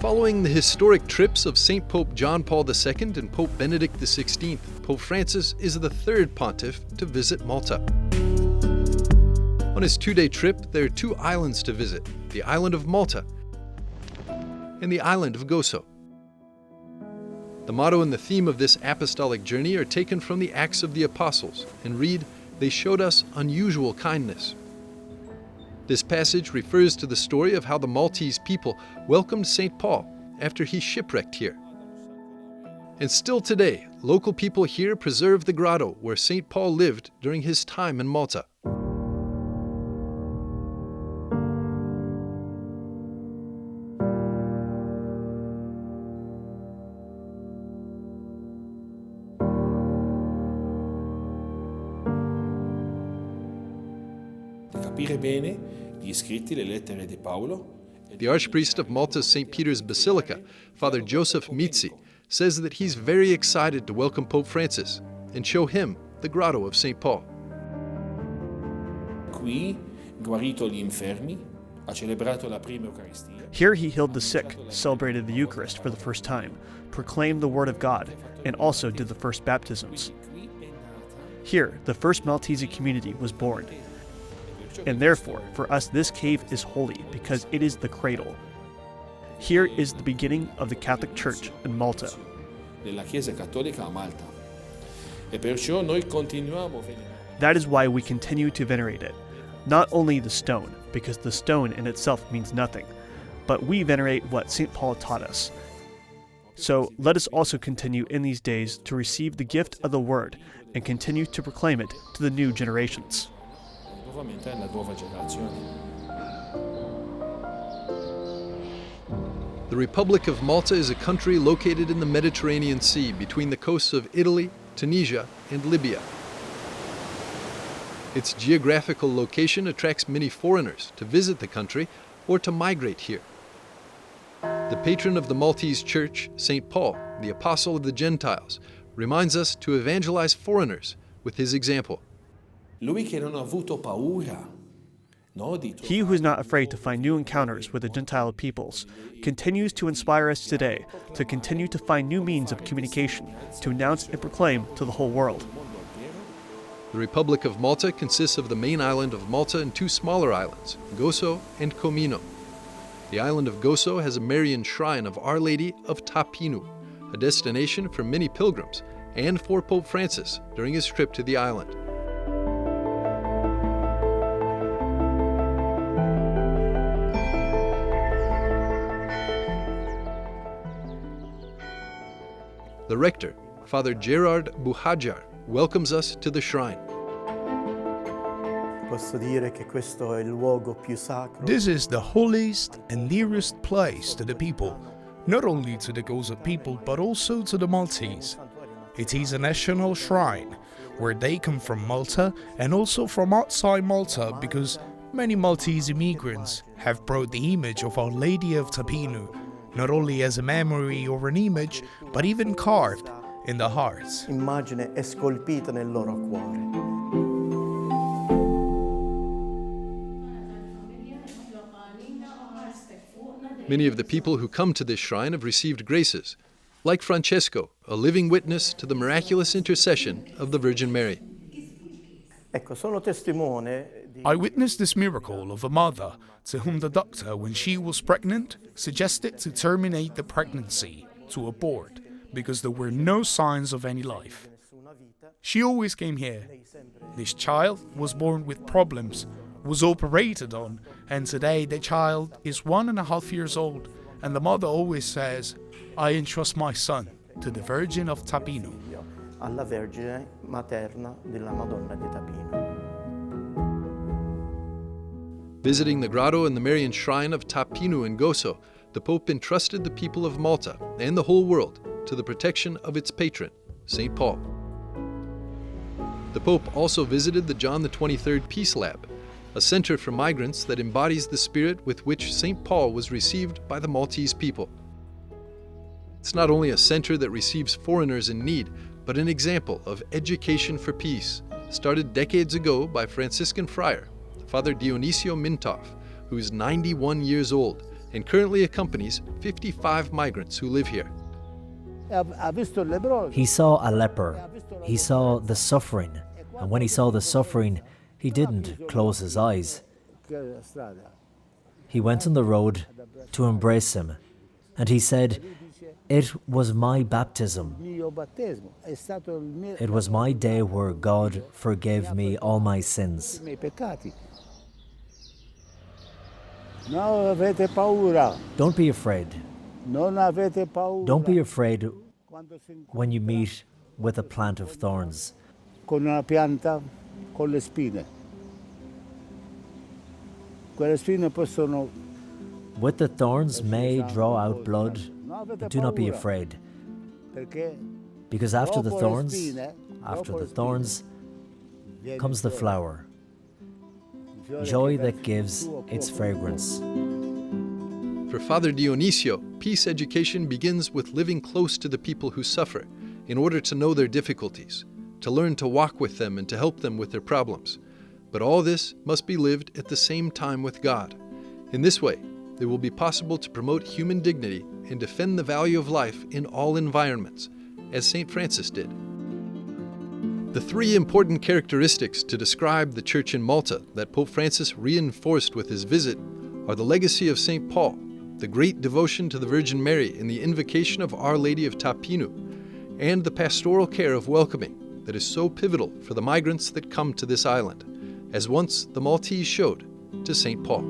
Following the historic trips of St. Pope John Paul II and Pope Benedict XVI, Pope Francis is the third pontiff to visit Malta. On his 2-day trip, there are 2 islands to visit, the island of Malta and the island of Gozo. The motto and the theme of this apostolic journey are taken from the Acts of the Apostles and read, "They showed us unusual kindness." This passage refers to the story of how the Maltese people welcomed St. Paul after he shipwrecked here. And still today, local people here preserve the grotto where St. Paul lived during his time in Malta. The Archpriest of Malta's St. Peter's Basilica, Father Joseph Mizzi, says that he's very excited to welcome Pope Francis and show him the Grotto of St. Paul. Here he healed the sick, celebrated the Eucharist for the first time, proclaimed the Word of God, and also did the first baptisms. Here, the first Maltese community was born. And therefore, for us this cave is holy because it is the cradle. Here is the beginning of the Catholic Church in Malta. That is why we continue to venerate it. Not only the stone, because the stone in itself means nothing, but we venerate what St. Paul taught us. So let us also continue in these days to receive the gift of the Word and continue to proclaim it to the new generations. The Republic of Malta is a country located in the Mediterranean Sea between the coasts of Italy, Tunisia, and Libya. Its geographical location attracts many foreigners to visit the country or to migrate here. The patron of the Maltese Church, St. Paul, the apostle of the Gentiles, reminds us to evangelize foreigners with his example. He who is not afraid to find new encounters with the Gentile peoples continues to inspire us today to continue to find new means of communication to announce and proclaim to the whole world. The Republic of Malta consists of the main island of Malta and 2 smaller islands, Gozo and Comino. The island of Gozo has a Marian shrine of Our Lady of Ta Pinu, a destination for many pilgrims and for Pope Francis during his trip to the island. The rector, Father Gerard Buhajar, welcomes us to the shrine. This is the holiest and nearest place to the people, not only to the Gozo people but also to the Maltese. It is a national shrine where they come from Malta and also from outside Malta because many Maltese immigrants have brought the image of Our Lady of Ta Pinu, not only as a memory or an image, but even carved in the hearts. Immagine è scolpita nel loro cuore. Many of the people who come to this shrine have received graces, like Francesco, a living witness to the miraculous intercession of the Virgin Mary. I witnessed this miracle of a mother to whom the doctor, when she was pregnant, suggested to terminate the pregnancy, to abort, because there were no signs of any life. She always came here. This child was born with problems, was operated on, and today the child is 1.5 years old, and the mother always says, "I entrust my son to the Virgin of Ta Pinu." Alla Vergine Materna della Madonna di Ta Pinu. Visiting the grotto and the Marian shrine of Ta Pinu in Gozo, the Pope entrusted the people of Malta and the whole world to the protection of its patron, St. Paul. The Pope also visited the John XXIII Peace Lab, a center for migrants that embodies the spirit with which St. Paul was received by the Maltese people. It's not only a center that receives foreigners in need, but an example of education for peace, started decades ago by Franciscan friar, Father Dionisio Mintoff, who's 91 years old and currently accompanies 55 migrants who live here. He saw a leper. He saw the suffering. And when he saw the suffering, he didn't close his eyes. He went on the road to embrace him. And he said, "It was my baptism. It was my day where God forgave me all my sins." Don't be afraid. Don't be afraid when you meet with a plant of thorns. With the thorns may draw out blood. Do not be afraid. Because after the thorns comes the flower. Joy that gives its fragrance. For Father Dionisio, peace education begins with living close to the people who suffer in order to know their difficulties, to learn to walk with them and to help them with their problems. But all this must be lived at the same time with God. In this way, it will be possible to promote human dignity and defend the value of life in all environments, as St. Francis did. The three important characteristics to describe the Church in Malta that Pope Francis reinforced with his visit are the legacy of St. Paul, the great devotion to the Virgin Mary in the invocation of Our Lady of Ta Pinu, and the pastoral care of welcoming that is so pivotal for the migrants that come to this island, as once the Maltese showed to St. Paul.